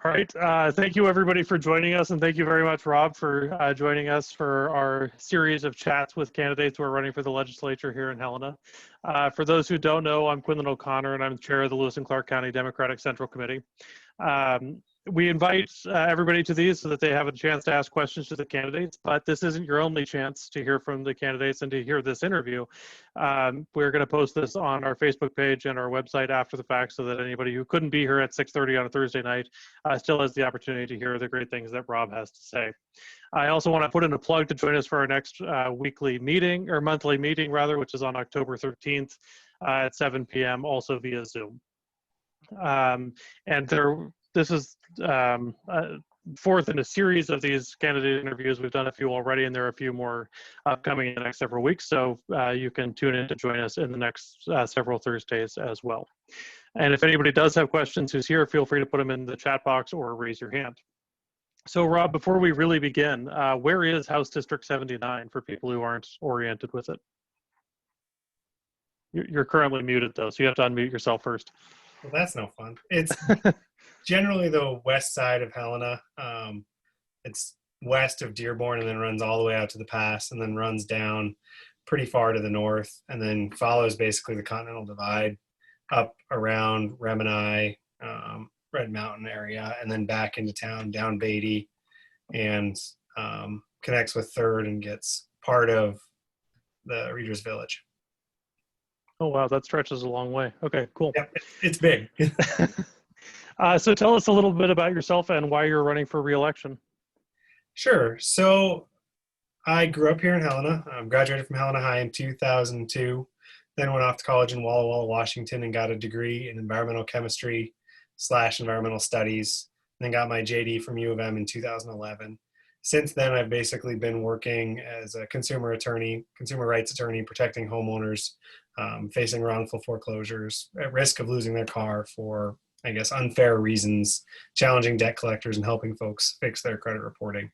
All right. Thank you, everybody, for joining us. And thank you very much, Rob, for joining us for our series of chats with candidates who are running for the legislature here in Helena. For those who don't know, I'm Quinlan O'Connor, and I'm the chair of the Lewis and Clark County Democratic Central Committee. We invite everybody to these so that they have a chance to ask questions to the candidates, but this isn't your only chance to hear from the candidates and to hear this interview. We're going to post this on our Facebook page and our website after the fact so that anybody who couldn't be here at 6:30 on a Thursday night still has the opportunity to hear the great things that Rob has to say. I also want to put in a plug to join us for our next weekly meeting, or monthly meeting rather, which is on October 13th at 7 p.m., also via Zoom. This is fourth in a series of these candidate interviews. We've done a few already, and there are a few more upcoming in the next several weeks. So you can tune in to join us in the next several Thursdays as well. And if anybody does have questions who's here, feel free to put them in the chat box or raise your hand. So Rob, before we really begin, where is House District 79 for people who aren't oriented with it? You're currently muted though, so you have to unmute yourself first. Well, that's no fun. It's generally the west side of Helena. It's west of Dearborn and then runs all the way out to the pass and then runs down pretty far to the north and then follows basically the Continental Divide up around Remini, Red Mountain area, and then back into town, down Beatty, and connects with 3rd and gets part of the Reader's Village. Oh, wow, that stretches a long way. Okay, cool. Yep, it's big. So tell us a little bit about yourself and why you're running for re-election. Sure. So I grew up here in Helena. Graduated from Helena High in 2002, then went off to college in Walla Walla, Washington, and got a degree in environmental chemistry / environmental studies, and then got my JD from U of M in 2011. Since then, I've basically been working as a consumer rights attorney, protecting homeowners facing wrongful foreclosures, at risk of losing their car for, I guess, unfair reasons, challenging debt collectors and helping folks fix their credit reporting.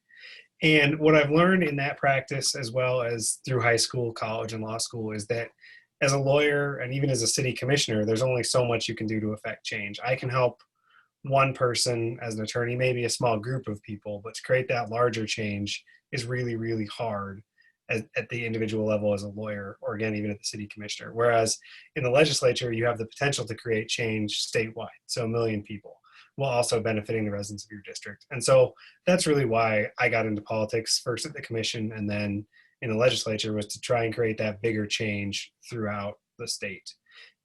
And what I've learned in that practice, as well as through high school, college, and law school, is that as a lawyer and even as a city commissioner, there's only so much you can do to affect change. I can help one person as an attorney, maybe a small group of people, but to create that larger change is really, really hard at the individual level as a lawyer, or again, even at the city commissioner. Whereas in the legislature, you have the potential to create change statewide, so 1 million people, while also benefiting the residents of your district. And so that's really why I got into politics, first at the commission and then in the legislature, was to try and create that bigger change throughout the state.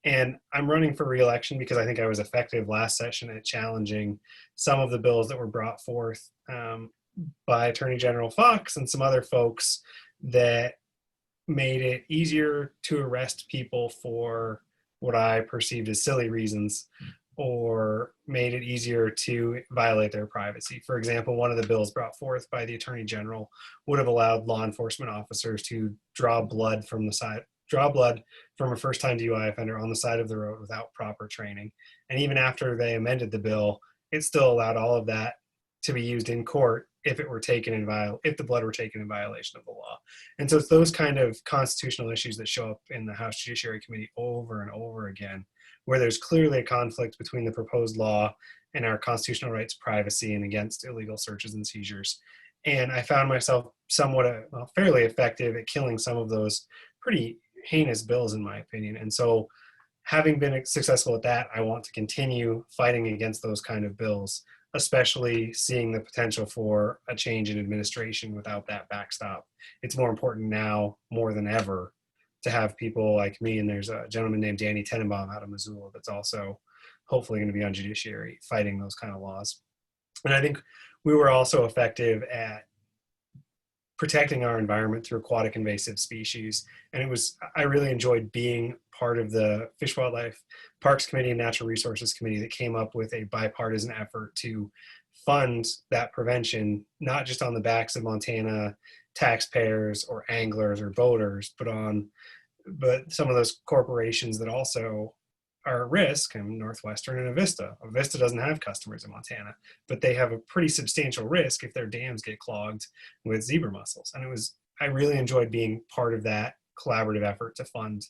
And I'm running for re-election because I think I was effective last session at challenging some of the bills that were brought forth by Attorney General Fox and some other folks that made it easier to arrest people for what I perceived as silly reasons, or made it easier to violate their privacy. For example, one of the bills brought forth by the Attorney General would have allowed law enforcement officers to draw blood from a first-time DUI offender on the side of the road without proper training. And even after they amended the bill, it still allowed all of that to be used in court if the blood were taken in violation of the law. And so it's those kind of constitutional issues that show up in the House Judiciary Committee over and over again, where there's clearly a conflict between the proposed law and our constitutional rights, privacy, and against illegal searches and seizures. And I found myself fairly effective at killing some of those pretty heinous bills, in my opinion. And so having been successful at that, I want to continue fighting against those kind of bills, especially seeing the potential for a change in administration without that backstop. It's more important now, more than ever, to have people like me, and there's a gentleman named Danny Tenenbaum out of Missoula that's also hopefully going to be on judiciary fighting those kind of laws. And I think we were also effective at protecting our environment through aquatic invasive species. And I really enjoyed being part of the Fish, Wildlife, Parks Committee and Natural Resources Committee that came up with a bipartisan effort to fund that prevention, not just on the backs of Montana taxpayers or anglers or boaters, but some of those corporations that also are at risk, and Northwestern and Avista. Avista doesn't have customers in Montana, but they have a pretty substantial risk if their dams get clogged with zebra mussels. And I really enjoyed being part of that collaborative effort to fund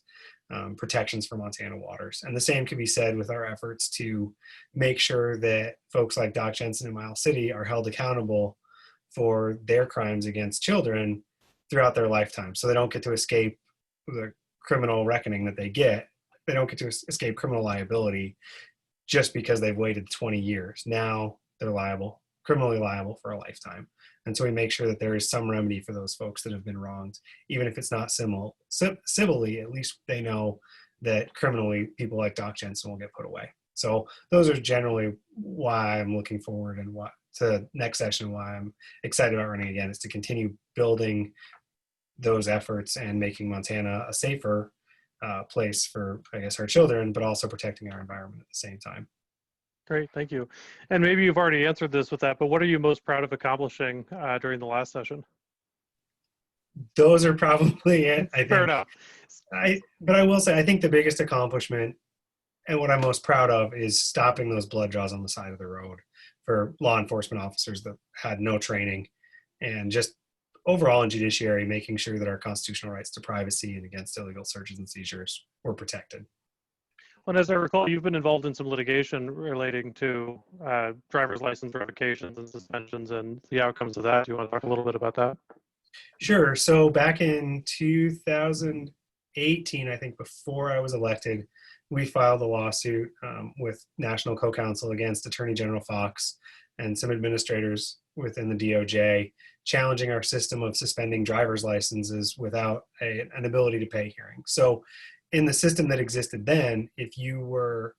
protections for Montana waters. And the same can be said with our efforts to make sure that folks like Doc Jensen and Miles City are held accountable for their crimes against children throughout their lifetime. So they don't get to escape the criminal reckoning that they get. They don't get to escape criminal liability just because they've waited 20 years. Now they're criminally liable for a lifetime. And so we make sure that there is some remedy for those folks that have been wronged, even if it's not civilly, at least they know that criminally people like Doc Jensen will get put away. So those are generally why I'm looking forward and what to next session, why I'm excited about running again, is to continue building those efforts and making Montana a safer place for, I guess, our children, but also protecting our environment at the same time. Great, thank you. And maybe you've already answered this with that, but what are you most proud of accomplishing during the last session? Those are probably it, I think. Fair enough. But I will say, I think the biggest accomplishment and what I'm most proud of is stopping those blood draws on the side of the road for law enforcement officers that had no training, and just overall in judiciary, making sure that our constitutional rights to privacy and against illegal searches and seizures were protected. Well, as I recall, you've been involved in some litigation relating to driver's license revocations and suspensions and the outcomes of that. Do you want to talk a little bit about that? Sure. So back in 2018, I think before I was elected, we filed a lawsuit with National Co-Counsel against Attorney General Fox and some administrators within the DOJ, challenging our system of suspending driver's licenses without an ability to pay hearing. So in the system that existed then, if you were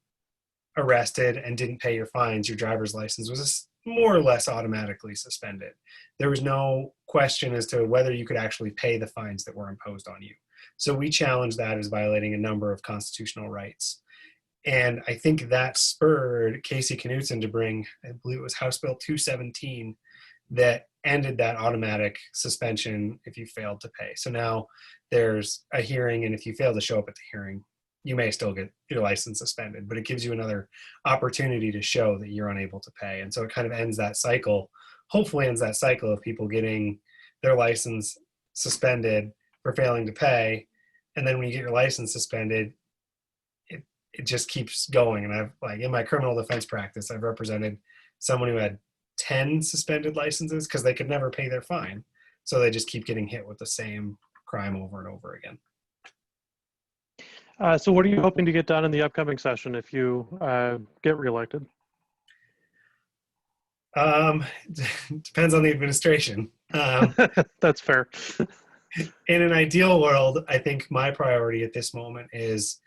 arrested and didn't pay your fines, your driver's license was more or less automatically suspended. There was no question as to whether you could actually pay the fines that were imposed on you. So we challenged that as violating a number of constitutional rights. And I think that spurred Casey Knudsen to bring, I believe it was House Bill 217, that ended that automatic suspension if you failed to pay. So now there's a hearing, and if you fail to show up at the hearing, you may still get your license suspended, but it gives you another opportunity to show that you're unable to pay. And so it kind of ends that cycle, hopefully ends that cycle of people getting their license suspended for failing to pay. And then when you get your license suspended, it just keeps going. And I've, like, in my criminal defense practice, I've represented someone who had 10 suspended licenses because they could never pay their fine. So they just keep getting hit with the same crime over and over again. So what are you hoping to get done in the upcoming session if you get reelected? Depends on the administration. That's fair. In an ideal world, I think my priority at this moment is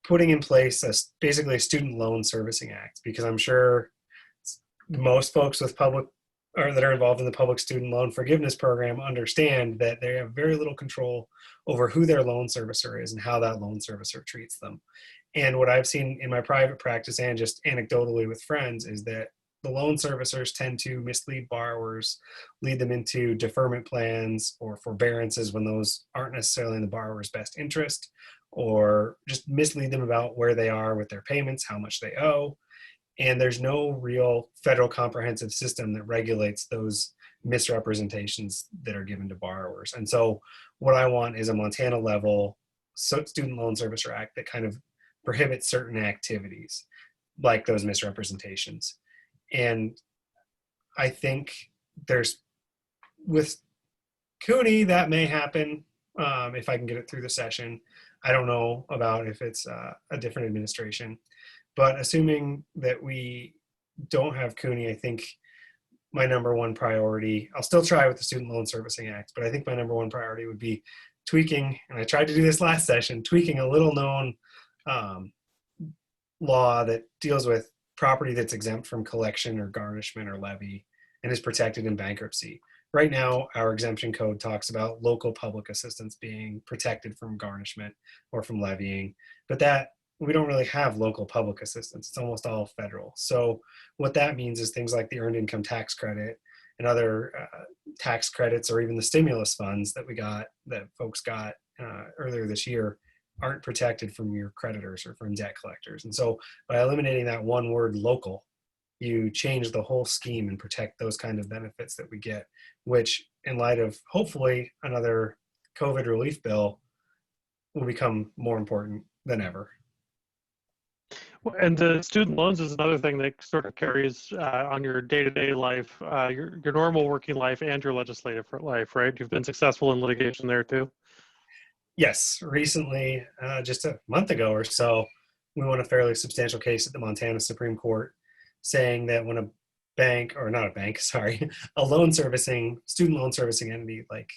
putting in place basically a student loan servicing act, because I'm sure most folks with public or that are involved in the public student loan forgiveness program understand that they have very little control over who their loan servicer is and how that loan servicer treats them. And what I've seen in my private practice and just anecdotally with friends is that the loan servicers tend to mislead borrowers, lead them into deferment plans or forbearances when those aren't necessarily in the borrower's best interest, or just mislead them about where they are with their payments, how much they owe. And there's no real federal comprehensive system that regulates those misrepresentations that are given to borrowers. And so what I want is a Montana level student loan servicer act that kind of prohibits certain activities like those misrepresentations. And I think with CUNY, that may happen if I can get it through the session. I don't know about if it's a different administration. But assuming that we don't have CUNY, I think my number one priority, I'll still try with the Student Loan Servicing Act, but I think my number one priority would be tweaking, and I tried to do this last session, tweaking a little known law that deals with property that's exempt from collection or garnishment or levy and is protected in bankruptcy. Right now, our exemption code talks about local public assistance being protected from garnishment or from levying, but that we don't really have local public assistance. It's almost all federal. So what that means is things like the earned income tax credit and other tax credits, or even the stimulus funds that folks got earlier this year, aren't protected from your creditors or from debt collectors. And so by eliminating that one word, local, you change the whole scheme and protect those kind of benefits that we get, which in light of hopefully another COVID relief bill will become more important than ever. And the student loans is another thing that sort of carries on your day-to-day life, your normal working life and your legislative life, right? You've been successful in litigation there too. Yes, recently, just a month ago or so, we won a fairly substantial case at the Montana Supreme Court saying that when a bank, or not a bank, sorry, a student loan servicing entity like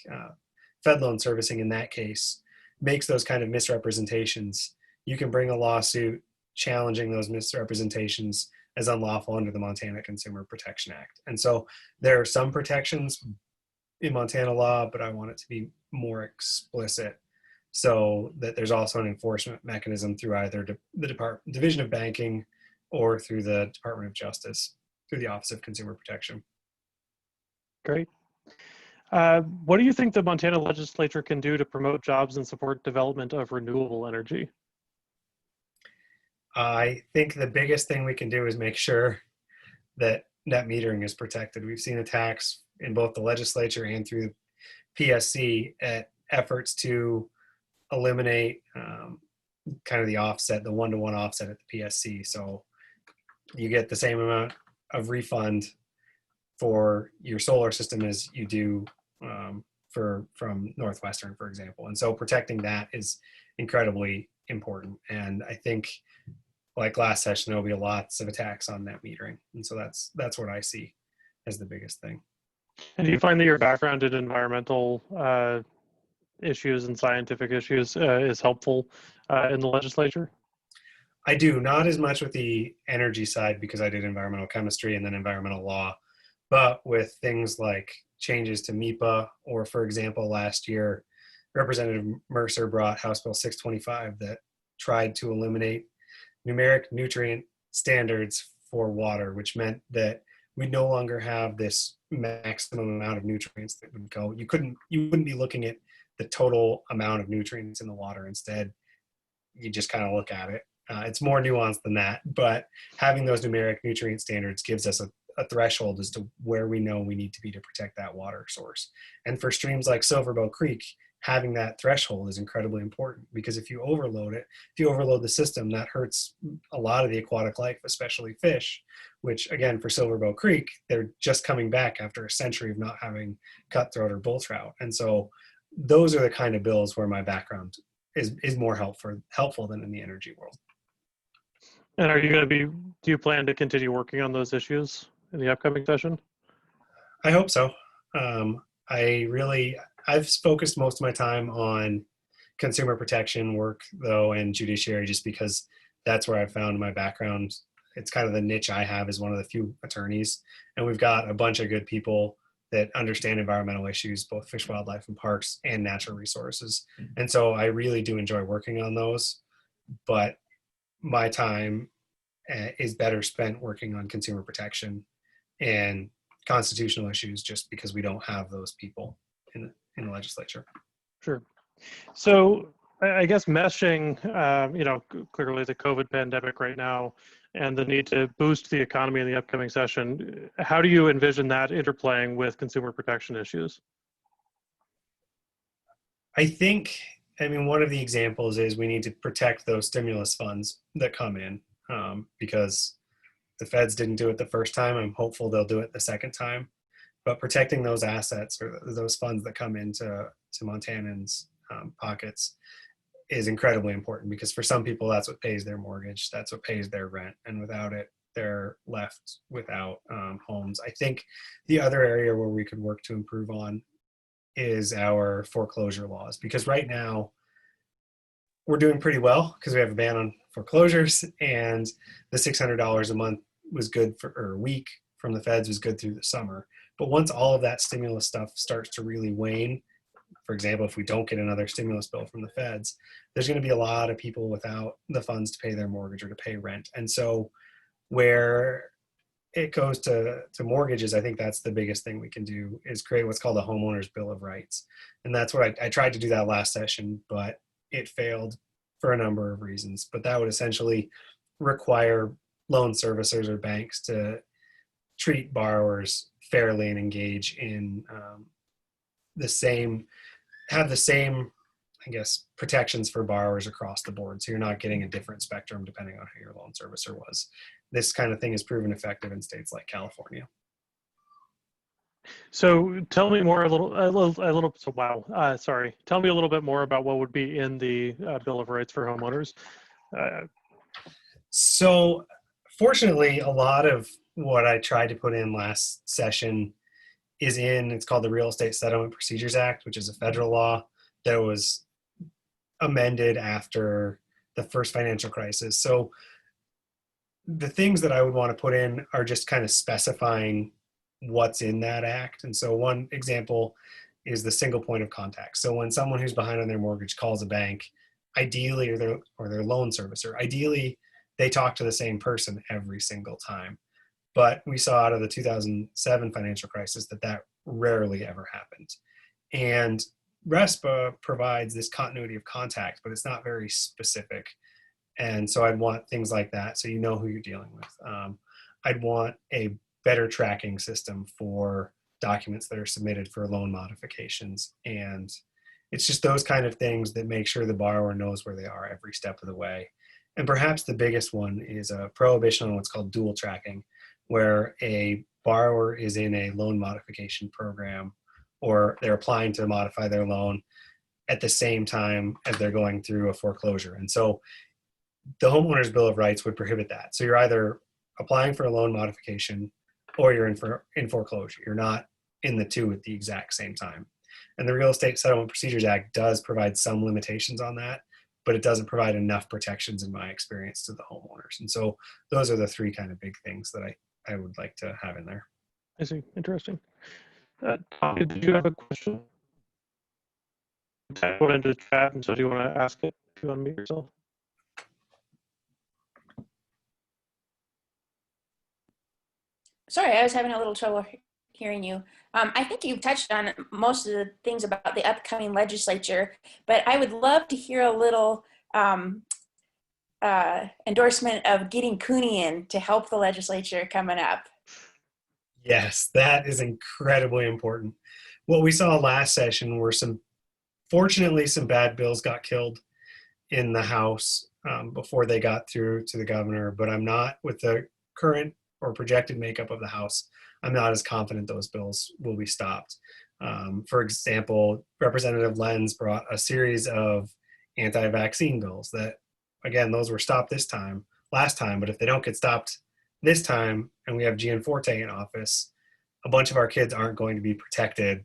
Fed loan servicing in that case makes those kind of misrepresentations, you can bring a lawsuit challenging those misrepresentations as unlawful under the Montana Consumer Protection Act. And so there are some protections in Montana law, but I want it to be more explicit so that there's also an enforcement mechanism through either the Division of Banking or through the Department of Justice, through the Office of Consumer Protection. Great. What do you think the Montana legislature can do to promote jobs and support development of renewable energy? I think the biggest thing we can do is make sure that net metering is protected. We've seen attacks in both the legislature and through PSC at efforts to eliminate kind of the offset, the one-to-one offset at the PSC. So you get the same amount of refund for your solar system as you do from Northwestern, for example. And so protecting that is incredibly important. And I think, like last session, there'll be lots of attacks on net metering. And so that's what I see as the biggest thing. And do you find that your background in environmental issues and scientific issues is helpful in the legislature? I do, not as much with the energy side because I did environmental chemistry and then environmental law, but with things like changes to MEPA, or for example, last year, Representative Mercer brought House Bill 625 that tried to eliminate numeric nutrient standards for water, which meant that we no longer have this maximum amount of nutrients that would go. You wouldn't be looking at the total amount of nutrients in the water. Instead, you just kind of look at it. It's more nuanced than that, but having those numeric nutrient standards gives us a threshold as to where we know we need to be to protect that water source. And for streams like Silverbow Creek, having that threshold is incredibly important, because if you overload it, if you overload the system, that hurts a lot of the aquatic life, especially fish, which again, for Silverbow Creek, they're just coming back after a century of not having cutthroat or bull trout. And so those are the kind of bills where my background is more helpful than in the energy world. And do you plan to continue working on those issues in the upcoming session? I hope so. I've focused most of my time on consumer protection work though, and judiciary, just because that's where I found my background. It's kind of the niche I have as one of the few attorneys, and we've got a bunch of good people that understand environmental issues, both fish, wildlife, and parks, and natural resources. And so I really do enjoy working on those, but my time is better spent working on consumer protection and constitutional issues, just because we don't have those people in the legislature. Sure. So I guess meshing, clearly the COVID pandemic right now and the need to boost the economy in the upcoming session, how do you envision that interplaying with consumer protection issues? One of the examples is we need to protect those stimulus funds that come in, because the feds didn't do it the first time. I'm hopeful they'll do it the second time. But protecting those assets, or those funds that come into Montanans' pockets, is incredibly important, because for some people that's what pays their mortgage, that's what pays their rent, and without it they're left without homes. I think the other area where we could work to improve on is our foreclosure laws, because right now we're doing pretty well because we have a ban on foreclosures, and the $600 a month was good or a week from the feds was good through the summer. But once all of that stimulus stuff starts to really wane, for example, if we don't get another stimulus bill from the feds, there's going to be a lot of people without the funds to pay their mortgage or to pay rent. And so where it goes to mortgages, I think that's the biggest thing we can do, is create what's called a homeowner's bill of rights. And that's what I tried to do that last session, but it failed for a number of reasons. But that would essentially require loan servicers or banks to treat borrowers fairly and engage in have the same I guess, protections for borrowers across the board. So you're not getting a different spectrum depending on who your loan servicer was. This kind of thing is proven effective in states like California. So tell me more so wow, sorry. Tell me a little bit more about what would be in the Bill of Rights for homeowners. So fortunately, a lot of what I tried to put in last session is it's called the Real Estate Settlement Procedures Act, which is a federal law that was amended after the first financial crisis. So the things that I would want to put in are just kind of specifying what's in that act. And so one example is the single point of contact. So when someone who's behind on their mortgage calls a bank, ideally, or their loan servicer, ideally they talk to the same person every single time. But we saw out of the 2007 financial crisis that rarely ever happened. And RESPA provides this continuity of contact, but it's not very specific. And so I'd want things like that so you know who you're dealing with. I'd want a better tracking system for documents that are submitted for loan modifications. And it's just those kind of things that make sure the borrower knows where they are every step of the way. And perhaps the biggest one is a prohibition on what's called dual tracking, where a borrower is in a loan modification program or they're applying to modify their loan at the same time as they're going through a foreclosure. And so the Homeowners Bill of Rights would prohibit that. So you're either applying for a loan modification or you're in foreclosure. You're not in the two at the exact same time. And the Real Estate Settlement Procedures Act does provide some limitations on that, but it doesn't provide enough protections in my experience to the homeowners. And so those are the three kind of big things that I would like to have in there. I see. Interesting. Tommy, did you have a question? Type it into chat, and so do you want to ask it if you want to meet yourself? Sorry, I was having a little trouble hearing you. I think you've touched on most of the things about the upcoming legislature, but I would love to hear a little endorsement of getting Cooney in to help the legislature coming up. Yes, that is incredibly important. What we saw last session were fortunately, some bad bills got killed in the House before they got through to the governor, but I'm not, with the current or projected makeup of the House, I'm not as confident those bills will be stopped. For example, Representative Lenz brought a series of anti-vaccine bills that, again, those were stopped last time, but if they don't get stopped this time and we have Gianforte in office, a bunch of our kids aren't going to be protected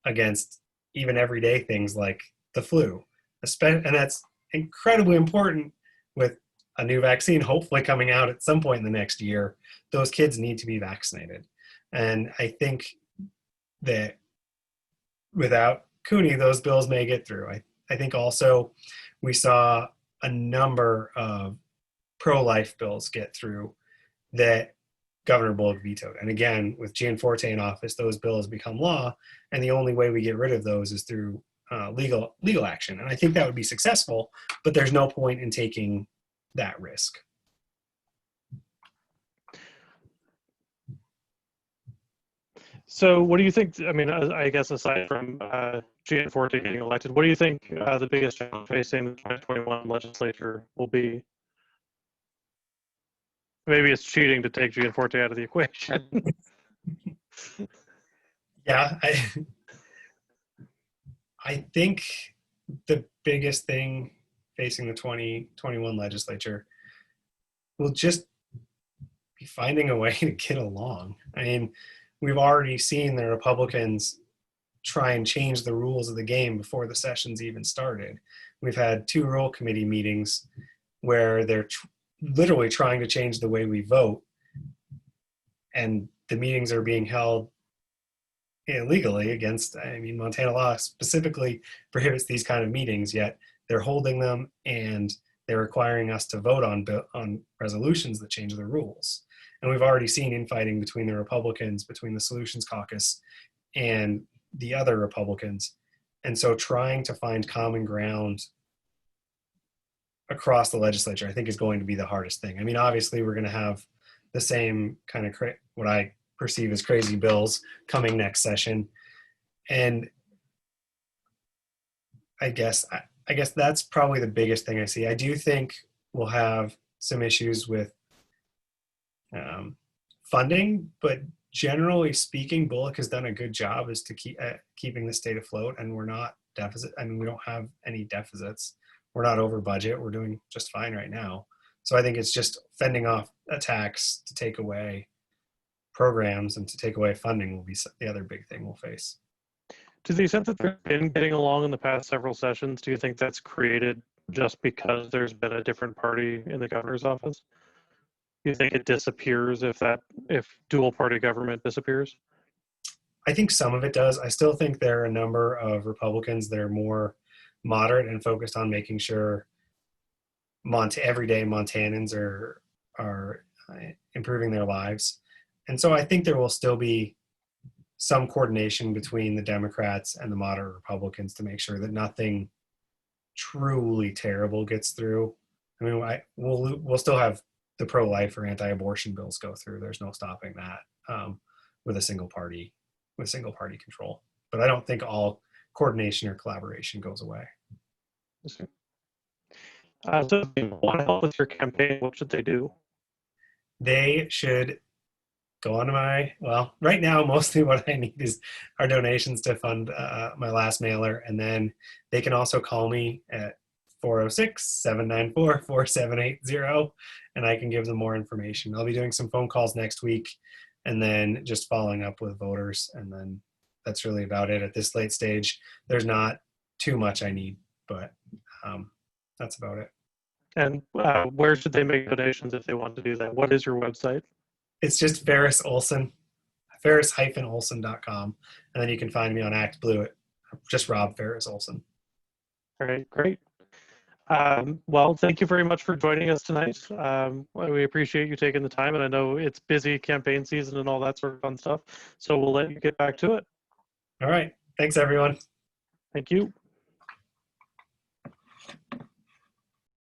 against even everyday things like the flu. And that's incredibly important with a new vaccine hopefully coming out at some point in the next year. Those kids need to be vaccinated. And I think that without Cooney, those bills may get through. I think also we saw a number of pro-life bills get through that Governor Bullock vetoed. And again, with Gianforte in office, those bills become law, and the only way we get rid of those is through legal action. And I think that would be successful, but there's no point in taking that risk. So what do you think, I mean, I guess aside from Gianforte getting elected, what do you think the biggest challenge facing the 2021 legislature will be? Maybe it's cheating to take Gianforte out of the equation. Yeah, I think the biggest thing facing the 2021 legislature will just be finding a way to get along. I mean, we've already seen the Republicans try and change the rules of the game before the session's even started. We've had 2 rule committee meetings where they're literally trying to change the way we vote, and the meetings are being held illegally against, I mean, Montana law specifically prohibits these kind of meetings, yet they're holding them and they're requiring us to vote on resolutions that change the rules. And we've already seen infighting between the Republicans, between the Solutions Caucus and the other Republicans. And so trying to find common ground across the legislature, I think, is going to be the hardest thing. I mean, obviously we're going to have the same kind of what I perceive as crazy bills coming next session. And I guess I guess that's probably the biggest thing I see. I do think we'll have some issues with funding, but generally speaking, Bullock has done a good job as to keeping the state afloat, and we're not deficit. I mean, we don't have any deficits. We're not over budget. We're doing just fine right now. So I think it's just fending off attacks to take away programs and to take away funding will be the other big thing we'll face. To the extent that they've been getting along in the past several sessions, do you think that's created just because there's been a different party in the governor's office? Do you think it disappears if dual party government disappears? I think some of it does. I still think there are a number of Republicans that are more moderate and focused on making sure everyday Montanans are improving their lives. And so I think there will still be some coordination between the Democrats and the moderate Republicans to make sure that nothing truly terrible gets through. I mean, we'll still have the pro-life or anti-abortion bills go through. There's no stopping that with single party control. But I don't think all coordination or collaboration goes away. So if you want to help with your campaign, what should they do? They should go on to right now, mostly what I need are donations to fund my last mailer. And then they can also call me at 406-794-4780, and I can give them more information. I'll be doing some phone calls next week and then just following up with voters. And then that's really about it at this late stage. There's not too much I need, but that's about it. And where should they make donations if they want to do that? What is your website? It's just Farris-Olsen, Farris-Olsen.com. And then you can find me on Act Blue at just Rob Farris-Olsen. All right, great. Well, thank you very much for joining us tonight. We appreciate you taking the time, and I know it's busy campaign season and all that sort of fun stuff. So we'll let you get back to it. All right. Thanks, everyone. Thank you.